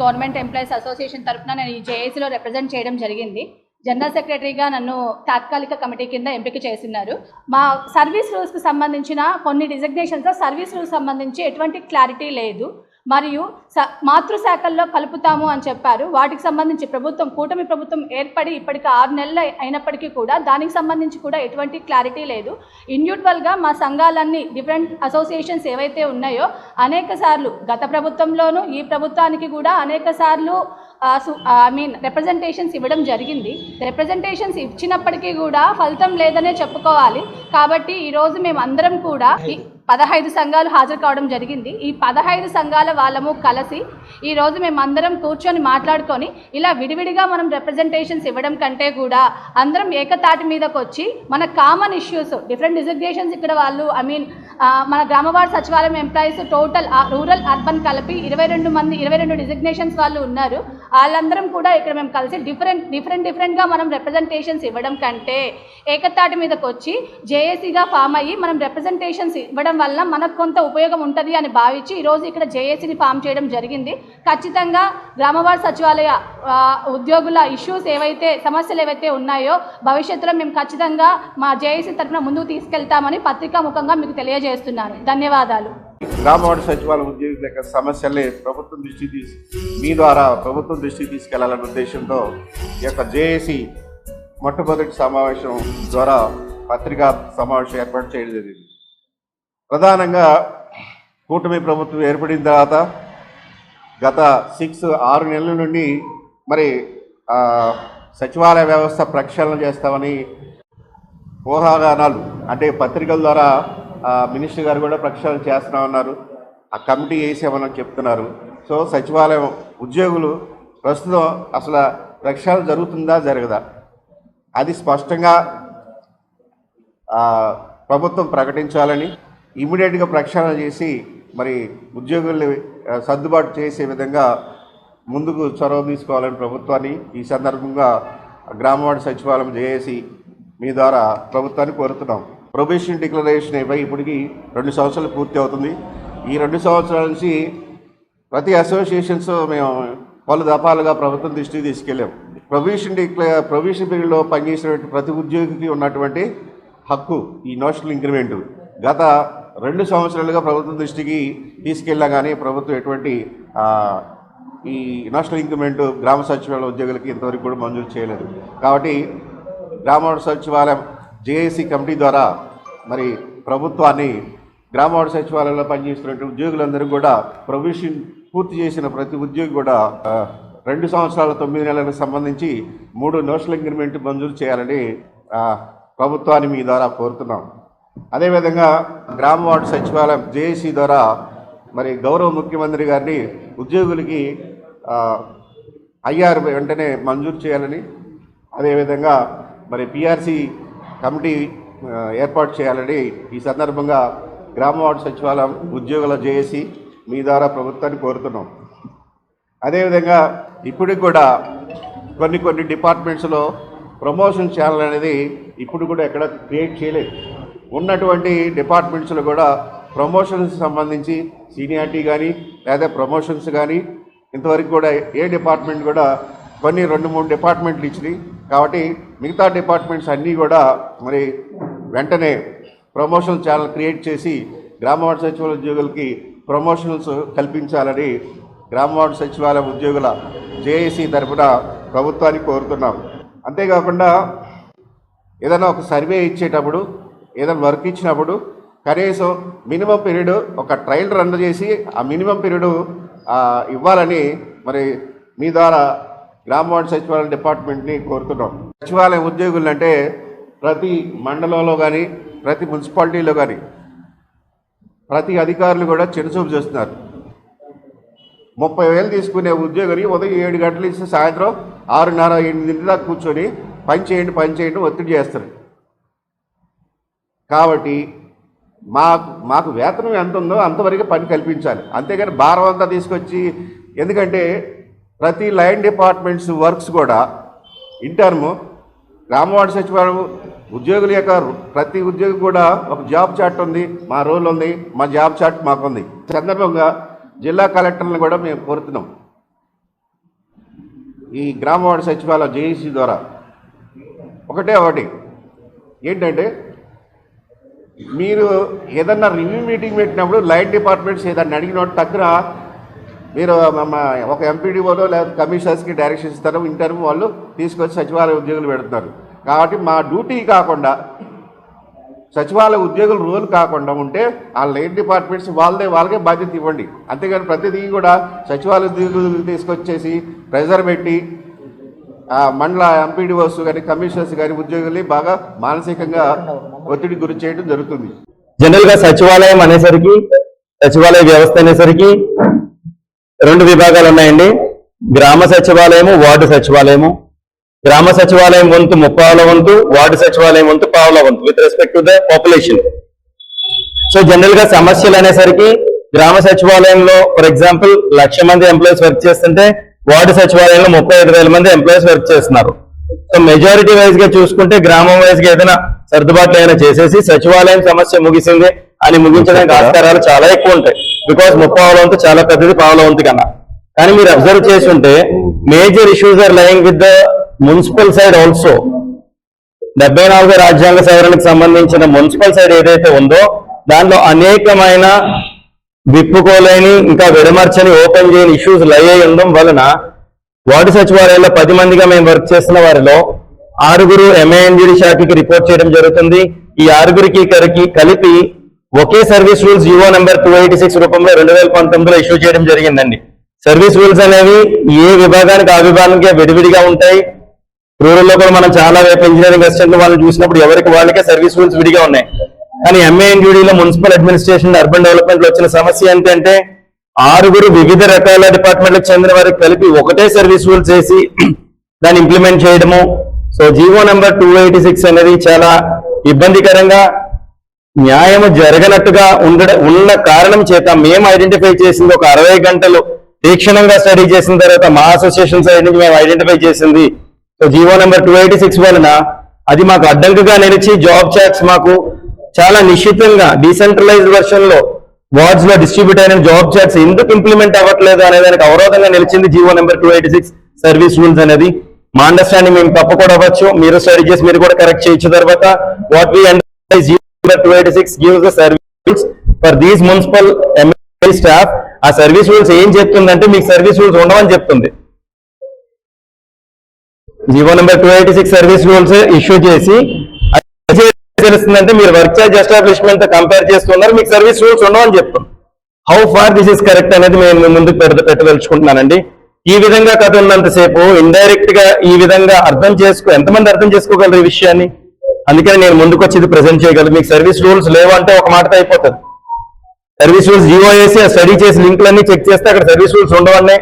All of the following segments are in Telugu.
గవర్నమెంట్ ఎంప్లాయీస్ అసోసియేషన్ తరఫున నేను ఈ జేఏసీలో రిప్రజెంట్ చేయడం జరిగింది. జనరల్ సెక్రటరీగా నన్ను తాత్కాలిక కమిటీ కింద ఎంపిక చేస్తున్నారు. మా సర్వీస్ రూల్స్కి సంబంధించిన కొన్ని డిజిగ్నేషన్స్లో సర్వీస్ రూల్స్ సంబంధించి ఎటువంటి క్లారిటీ లేదు. మరియు మాతృశాఖల్లో కలుపుతాము అని చెప్పారు. వాటికి సంబంధించి కూటమి ప్రభుత్వం ఏర్పడి ఇప్పటికి 6 నెలలు అయినప్పటికీ కూడా దానికి సంబంధించి కూడా ఎటువంటి క్లారిటీ లేదు. ఇండివిజువల్గా మా సంఘాలన్నీ డిఫరెంట్ అసోసియేషన్స్ ఏవైతే ఉన్నాయో అనేక సార్లు గత ప్రభుత్వంలోనూ ఈ ప్రభుత్వానికి కూడా అనేక సార్లు రిప్రజెంటేషన్స్ ఇవ్వడం జరిగింది. రిప్రజెంటేషన్స్ ఇచ్చినప్పటికీ కూడా ఫలితం లేదనే చెప్పుకోవాలి. కాబట్టి ఈరోజు మేమందరం కూడా 15 సంఘాలు హాజరు కావడం జరిగింది. ఈ 15 సంఘాల వాళ్ళము కలిసి ఈరోజు మేమందరం కూర్చొని మాట్లాడుకొని ఇలా విడివిడిగా మనం రిప్రజెంటేషన్స్ ఇవ్వడం కంటే కూడా అందరం ఏకతాటి మీదకి వచ్చి మన కామన్ ఇష్యూస్ డిఫరెంట్ డిజిగ్నేషన్స్ ఇక్కడ వాళ్ళు మన గ్రామవార్డు సచివాలయం ఎంప్లాయీస్ టోటల్ రూరల్ అర్బన్ కలిపి 22 డిజిగ్నేషన్స్ వాళ్ళు ఉన్నారు. వాళ్ళందరం కూడా ఇక్కడ మేము కలిసి డిఫరెంట్గా మనం రిప్రజెంటేషన్స్ ఇవ్వడం కంటే ఏకతాటి మీదకి వచ్చి జేఏసీగా ఫామ్ అయ్యి మనం రిప్రజెంటేషన్స్ ఇవ్వడం వల్ల మనకు కొంత ఉపయోగం ఉంటుంది అని భావించి ఈరోజు ఇక్కడ జేఏసీని ఫామ్ చేయడం జరిగింది. ఖచ్చితంగా గ్రామవార్డు సచివాలయ ఉద్యోగుల ఇష్యూస్ సమస్యలు ఏవైతే ఉన్నాయో భవిష్యత్తులో మేము ఖచ్చితంగా మా జేఏసీ తరఫున ముందుకు తీసుకెళ్తామని పత్రికాముఖంగా మీకు తెలియజేస్తున్నాను. ధన్యవాదాలు. గ్రామవార్డు సచివాలయం ఉద్యోగుల యొక్క సమస్యల్ని మీ ద్వారా ప్రభుత్వం దృష్టికి తీసుకెళ్లాలనే ఉద్దేశంతో ఈ యొక్క జేఏసీ మొట్టమొదటి సమావేశం ద్వారా పత్రికా సమావేశం ఏర్పాటు చేయడం జరిగింది. ప్రధానంగా కూటమి ప్రభుత్వం ఏర్పడిన తర్వాత గత 6 నెలల నుండి మరి సచివాలయ వ్యవస్థ ప్రక్షాళన చేస్తామని ఊహాగానాలు అంటే పత్రికల ద్వారా మినిస్టర్ గారు కూడా ప్రక్షాళన చేస్తున్నామన్నారు. ఆ కమిటీ వేసామని చెప్తున్నారు. సో సచివాలయం ఉద్యోగులు ప్రస్తుతం అసలు ప్రక్షాళన జరుగుతుందా జరగదా అది స్పష్టంగా ప్రభుత్వం ప్రకటించాలని ఇమీడియట్గా ప్రక్షాళన చేసి మరి ఉద్యోగుల్ని సర్దుబాటు చేసే విధంగా ముందుకు చొరవ తీసుకోవాలని ప్రభుత్వాన్ని ఈ సందర్భంగా గ్రామవార్డు సచివాలయం జేఏసీ మీ ద్వారా ప్రభుత్వాన్ని కోరుతున్నాం. ప్రొబేషన్ డిక్లరేషన్ అయిపోయి ఇప్పటికి 2 సంవత్సరాలు పూర్తి అవుతుంది. ఈ 2 సంవత్సరాల నుంచి ప్రతి అసోసియేషన్స్ మేము పలు దఫాలుగా ప్రభుత్వం దృష్టికి తీసుకెళ్ళాం. ప్రొబేషన్ పీరియడ్లో పనిచేసినటువంటి ప్రతి ఉద్యోగికి ఉన్నటువంటి హక్కు ఈ నోషనల్ ఇంక్రిమెంట్ గత 2 సంవత్సరాలుగా ప్రభుత్వం దృష్టికి తీసుకెళ్ళా కానీ ప్రభుత్వం ఎటువంటి ఈ నేషనల్ ఇంక్రిమెంట్ గ్రామ సచివాలయ ఉద్యోగులకి ఇంతవరకు కూడా మంజూరు చేయలేదు. కాబట్టి గ్రామవార్డు సచివాలయం జేఏసీ కమిటీ ద్వారా మరి ప్రభుత్వాన్ని గ్రామవార్డు సచివాలయంలో పనిచేస్తున్నటువంటి ఉద్యోగులందరూ కూడా ప్రొవిషన్ పూర్తి చేసిన ప్రతి ఉద్యోగి కూడా 2 సంవత్సరాల 9 నెలలకు సంబంధించి 3 నేషనల్ ఇంక్రిమెంట్ మంజూరు చేయాలని ప్రభుత్వాన్ని మీ ద్వారా కోరుతున్నాం. అదేవిధంగా గ్రామవార్డు సచివాలయం జేఏసీ ద్వారా మరి గౌరవ ముఖ్యమంత్రి గారిని ఉద్యోగులకి ఐఆర్ వెంటనే మంజూరు చేయాలని, అదేవిధంగా మరి పిఆర్సీ కమిటీ ఏర్పాటు చేయాలని ఈ సందర్భంగా గ్రామవార్డు సచివాలయం ఉద్యోగుల జేఏసీ మీ ద్వారా ప్రభుత్వాన్ని కోరుతున్నాం. అదేవిధంగా ఇప్పటికి కూడా కొన్ని డిపార్ట్మెంట్స్లో ప్రమోషన్ ఛానల్ అనేది ఇప్పుడు కూడా ఎక్కడ క్రియేట్ చేయలేదు. ఉన్నటువంటి డిపార్ట్మెంట్స్లో కూడా ప్రమోషన్స్ సంబంధించి సీనియారిటీ కానీ లేదా ప్రమోషన్స్ కానీ ఇంతవరకు కూడా ఏ డిపార్ట్మెంట్ కూడా కొన్ని 2-3 డిపార్ట్మెంట్లు ఇచ్చినాయి. కాబట్టి మిగతా డిపార్ట్మెంట్స్ అన్నీ కూడా మరి వెంటనే ప్రమోషన్ ఛానల్ క్రియేట్ చేసి గ్రామవార్డు సచివాలయ ఉద్యోగులకి ప్రమోషన్స్ కల్పించాలని గ్రామవార్డు సచివాలయం ఉద్యోగుల జేఏసీ తరఫున ప్రభుత్వాన్ని కోరుతున్నాం. అంతేకాకుండా ఏదైనా ఒక సర్వే ఇచ్చేటప్పుడు ఏదైనా వర్క్ ఇచ్చినప్పుడు కనీసం మినిమం పీరియడ్ ఒక ట్రయల్ రన్ చేసి ఆ మినిమం పీరియడ్ ఇవ్వాలని మరి మీ ద్వారా గ్రామవార్డు సచివాలయం డిపార్ట్మెంట్ని కోరుతున్నాం. సచివాలయం ఉద్యోగులు అంటే ప్రతి మండలంలో కానీ ప్రతి మున్సిపాలిటీలో కానీ ప్రతి అధికారులు కూడా చిన్నచూపు చేస్తున్నారు. 30,000 తీసుకునే ఉద్యోగిని ఉదయం 7 గంటలు ఇస్తే సాయంత్రం 6:30-8 దాకా కూర్చొని పని చేయండి ఒత్తిడి చేస్తారు. కాబట్టి మాకు వేతనం ఎంత ఉందో అంతవరకు పని కల్పించాలి. అంతేగాని భారం అంతా తీసుకొచ్చి, ఎందుకంటే ప్రతి లైన్ డిపార్ట్మెంట్స్ వర్క్స్ కూడా ఇంటర్మ్ గ్రామవార్డు సచివాలయం ఉద్యోగుల యొక్క ప్రతి ఉద్యోగి కూడా ఒక జాబ్ చార్ట్ ఉంది, మా రోల్ ఉంది, మా జాబ్ చార్ట్ మాకుంది. సందర్భంగా జిల్లా కలెక్టర్లను కూడా మేము కోరుతున్నాం. ఈ గ్రామ వార్డు సచివాలయ జేఏసీ ద్వారా ఒకటి ఏంటంటే, మీరు ఏదన్నా రివ్యూ మీటింగ్ పెట్టినప్పుడు లైన్ డిపార్ట్మెంట్స్ ఏదన్నా అడిగినప్పుడు తగ్గర మీరు ఒక ఎంపీడీఓలో లేదా కమిషనర్స్కి డైరెక్షన్ ఇస్తారు, వింటారు, వాళ్ళు తీసుకొచ్చి సచివాలయ ఉద్యోగులు పెడుతున్నారు. కాబట్టి మా డ్యూటీ కాకుండా సచివాలయ ఉద్యోగుల రోల్ కాకుండా ఉంటే ఆ లైన్ డిపార్ట్మెంట్స్ వాళ్ళకే బాధ్యత ఇవ్వండి. అంతేగాని ప్రతిదీ కూడా సచివాలయ ఉద్యోగులు తీసుకొచ్చేసి ప్రెజర్ పెట్టి మండల ఎంపీడీఓస్ కానీ కమిషనర్స్ కానీ ఉద్యోగుల్ని బాగా మానసికంగా ఒత్తిడి గురి చేయడం జరుగుతుంది. జనరల్ గా సచివాలయం అనేసరికి, సచివాలయ వ్యవస్థ అనేసరికి 2 విభాగాలు ఉన్నాయండి. గ్రామ సచివాలయము, వార్డు సచివాలయము. గ్రామ సచివాలయం వంతు 30వ వంతు, వార్డు సచివాలయం వంతు 15వ వంతు with respect to the population. So general గా సమస్యలు అనేసరికి గ్రామ సచివాలయంలో ఫర్ ఎగ్జాంపుల్ 1,00,000 మంది ఎంప్లాయీస్ వర్క్ చేస్తుంటే వార్డు సచివాలయంలో 35,000 మంది ఎంప్లాయీస్ వర్క్ చేస్తున్నారు. సో మెజారిటీ వైజ్ గా చూసుకుంటే గ్రామం వైజ్ గా ఏదైనా సర్దుబాట్లు అయినా చేసేసి సచివాలయం సమస్య ముగిసింది అని ముగించడానికి ఆస్కారాలు చాలా ఎక్కువ ఉంటాయి. బికాస్ 30వ వంతు చాలా పెద్దది 15వ వంతు కన్నా. కానీ మీరు అబ్జర్వ్ చేసి ఉంటే major issues are lying with the municipal side also. 74వ రాజ్యాంగ సవరణకు సంబంధించిన మున్సిపల్ సైడ్ ఏదైతే ఉందో దాంట్లో అనేకమైన విప్పుకోలేని, ఇంకా విడమర్చని, ఓపెన్ చేయని ఇష్యూస్ లై అయి ఉండడం వలన వార్డు సచివాలయంలో 10 మందిగా మేము వర్క్ చేస్తున్న వారిలో 6 MANGD శాఖకి రిపోర్ట్ చేయడం జరుగుతుంది. ఈ 6కి కలిపి ఒకే సర్వీస్ రూల్స్ జీవో నెంబర్ 286 రూపంలో 2019లో ఇష్యూ చేయడం జరిగిందండి. సర్వీస్ రూల్స్ అనేవి ఏ విభాగానికి ఆ విభాగానికి విడివిడిగా ఉంటాయి. రూరల్లో కూడా మనం చాలా వైపు ఇంజనీరింగ్ అసిస్టెంట్ వాళ్ళని చూసినప్పుడు ఎవరికి వాళ్ళకే సర్వీస్ రూల్స్ విడిగా ఉన్నాయి. కానీ MANGDలో మున్సిపల్ అడ్మినిస్ట్రేషన్, అర్బన్ డెవలప్మెంట్ లో వచ్చిన సమస్య ఏంటంటే 6 వివిధ రకాల డిపార్ట్మెంట్లకు చెందిన వారికి కలిపి ఒకటే సర్వీస్ రూల్స్ వేసి దాన్ని ఇంప్లిమెంట్ చేయడము. సో జీవో నెంబర్ 286 అనేది చాలా ఇబ్బందికరంగా, న్యాయము జరగనట్టుగా ఉన్న కారణం చేత మేము ఐడెంటిఫై చేసింది ఒక 60 గంటలు తీక్షణంగా స్టడీ చేసిన తర్వాత మా అసోసియేషన్ సైడ్ నుంచి మేము ఐడెంటిఫై చేసింది. సో జీవో నెంబర్ 286 వలన అది మాకు అడ్డంకుగా నిలిచి జాబ్ చాట్స్ మాకు చాలా నిశ్చితంగా డీసెంట్రలైజ్డ్ వర్షన్ లో వార్డ్స్ లో డిస్ట్రిబ్యూట్ అయిన జాబ్ చాట్స్ ఎందుకు ఇంప్లిమెంట్ అవ్వట్లేదు అనే దానికి అవరోధంగా నిలిచింది జీవో నెంబర్ 286 సర్వీస్ రూల్స్ అనేది. మా అండర్స్టాండింగ్ మేము తప్పు కూడా అవ్వచ్చు, మీరు స్టడీ చేసి మీరు కూడా కరెక్ట్ చేయొచ్చు. తర్వాత what we understand GO number 286 gives the service for these municipal employee staff. ఆ సర్వీస్ రూల్స్ ఏం చెప్తుందంటే మీకు సర్వీస్ రూల్స్ ఉండవని చెప్తుంది. GO number 286 service rules issue చేసి తెలుస్తుందంటే మీరు వర్క్ చార్జ్ ఎస్టాబ్లిష్మెంట్ తో కంపేర్ చేస్తున్నారు, మీకు సర్వీస్ రూల్స్ ఉండవని చెప్తాం. How far this is correct అనేది మేము ముందుకు పెట్టదలుచుకుంటున్నానండి. ఈ విధంగా కథ ఉన్నంతసేపు ఇండైరెక్ట్ గా ఈ విధంగా ఎంతమంది అర్థం చేసుకోగలరు ఈ విషయాన్ని? అందుకని నేను ముందుకు వచ్చి ఇది ప్రెజెంట్ చేయగలను. మీకు సర్వీస్ రూల్స్ లేవంటే ఒక మాటతో అయిపోతుంది. సర్వీస్ రూల్స్ జీవో వేసి ఆ స్టడీ చేసి లింకులన్నీ చెక్ చేస్తే అక్కడ సర్వీస్ రూల్స్ ఉండవని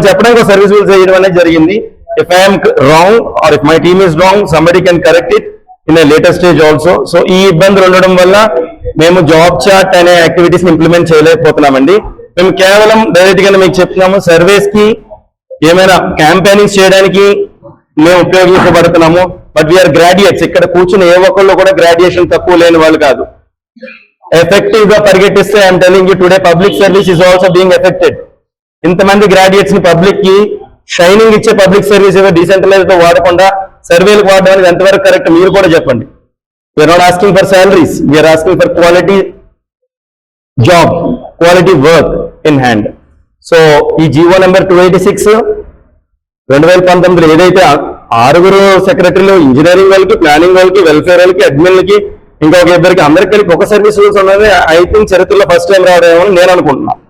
చెప్పడానికి ఒక సర్వీస్ రూల్స్ వేయడం అనేది జరిగింది. If I am wrong or if my team is wrong, somebody can correct it in a later stage also. So ఈ ఇబ్బందులు ఉండడం వల్ల మేము జాబ్ చార్ట్ అనే యాక్టివిటీస్ ఇంప్లిమెంట్ చేయలేకపోతున్నామండి. మేము కేవలం డైరెక్ట్ గా మీకు చెప్తున్నాము, సర్వేస్ కి ఏమైనా క్యాంపెయినింగ్ చేయడానికి మేము ఉపయోగించబడుతున్నాము. But we are graduates. ఇక్కడ కూర్చుని ఏ ఒక్కళ్ళు కూడా గ్రాడ్యుయేషన్ తక్కువ లేని వాళ్ళు కాదు. ఎఫెక్టివ్ గా పరిగెట్టిస్తే I'm telling you today public service is also being affected. ఇంతమంది గ్రాడ్యుయేట్స్ ని పబ్లిక్ కి షైనింగ్ ఇచ్చే పబ్లిక్ సర్వీస్ ఏదో డీసెంట్రలైజ్ తో వాడకుండా సర్వేలకు వాడడం అనేది ఎంతవరకు కరెక్ట్ మీరు కూడా చెప్పండి. We're not asking for salaries, we're asking for quality job, quality work in hand. So ఈ జీవో నెంబర్ 286 2019 ఏదైతే 6 సెక్రటరీలు ఇంజనీరింగ్ వాళ్ళకి, ప్లానింగ్ వాళ్ళకి, వెల్ఫేర్ వాళ్ళకి, అడ్మిన్లకి, ఇంకొక ఇద్దరికి అందరికి కలిపి ఒక సర్వీస్ రూల్స్ ఉన్నది ఐ థింక్ చరిత్రలో ఫస్ట్ టైం రావడం అని నేను అనుకుంటున్నాను.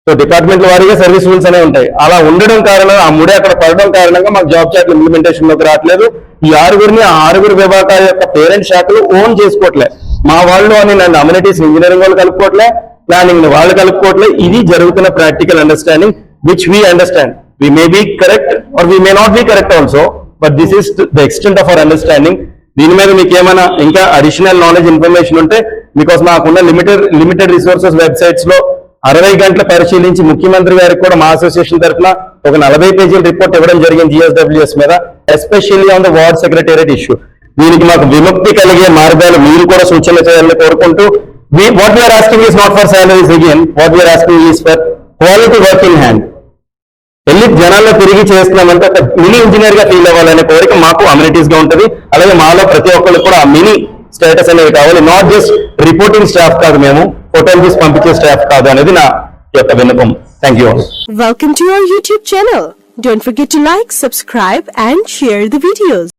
సో డిపార్ట్మెంట్ల వారీగా సర్వీస్ రూల్స్ అనేవి ఉంటాయి. అలా ఉండడం కారణంగా ఆ ముడి అక్కడ పడడం కారణంగా మాకు జాబ్ చార్ట్ ఇంప్లిమెంటేషన్ లోకి రావట్లేదు. ఈ 6 విభాగాల యొక్క పేరెంట్ శాఖలు ఓన్ చేసుకోవట్లే. మా వాళ్ళు అని నన్ను అమ్యూనిటీస్ ఇంజనీరింగ్ వాళ్ళు కలుపుకోవట్లే, ప్లానింగ్ వాళ్ళు కలుపుకోవట్లే. ఇది జరుగుతున్న practical understanding which we understand. We may be correct or we may not be correct also, but this is the extent of our understanding. దీని మీద మీకు ఏమైనా ఇంకా అడిషనల్ నాలెడ్జ్ ఇన్ఫర్మేషన్ ఉంటే, బికాస్ మాకున్న లిమిటెడ్ రిసోర్సెస్ వెబ్సైట్స్ లో 60 గంటలు పరిశీలించి ముఖ్యమంత్రి గారికి కూడా మా అసోసియేషన్ తరఫున ఒక 40 పేజీల రిపోర్ట్ ఇవ్వడం జరిగింది GSWS మీద, especially on the ward secretariat issue. దీనికి మాకు విముక్తి కలిగే మార్గాలు మీరు కూడా సూచనలు చేయాలని కోరుకుంటూ, what we are asking is not for salaries again, what we are asking is for quality work in hand. వెళ్ళి జనాల్లో తిరిగి చేస్తున్నామంటే ఒక మినీ ఇంజనీర్ గా ఫీల్ అవ్వాలనే కోరిక మాకు అమ్యూనిటీస్ గా ఉంటుంది. అలాగే మాలో ప్రతి ఒక్కళ్ళు కూడా ఆ మినీ స్టేటస్ అనేది కావాలి. నాట్ జస్ట్ రిపోర్టింగ్ స్టాఫ్ కాదు, మేము ఫోటోలు తీసి పంపించే స్టాఫ్ కాదు అనేది నా యొక్క విన్నపం. Thank you. Welcome to our YouTube channel. Don't forget to like, subscribe and share the videos.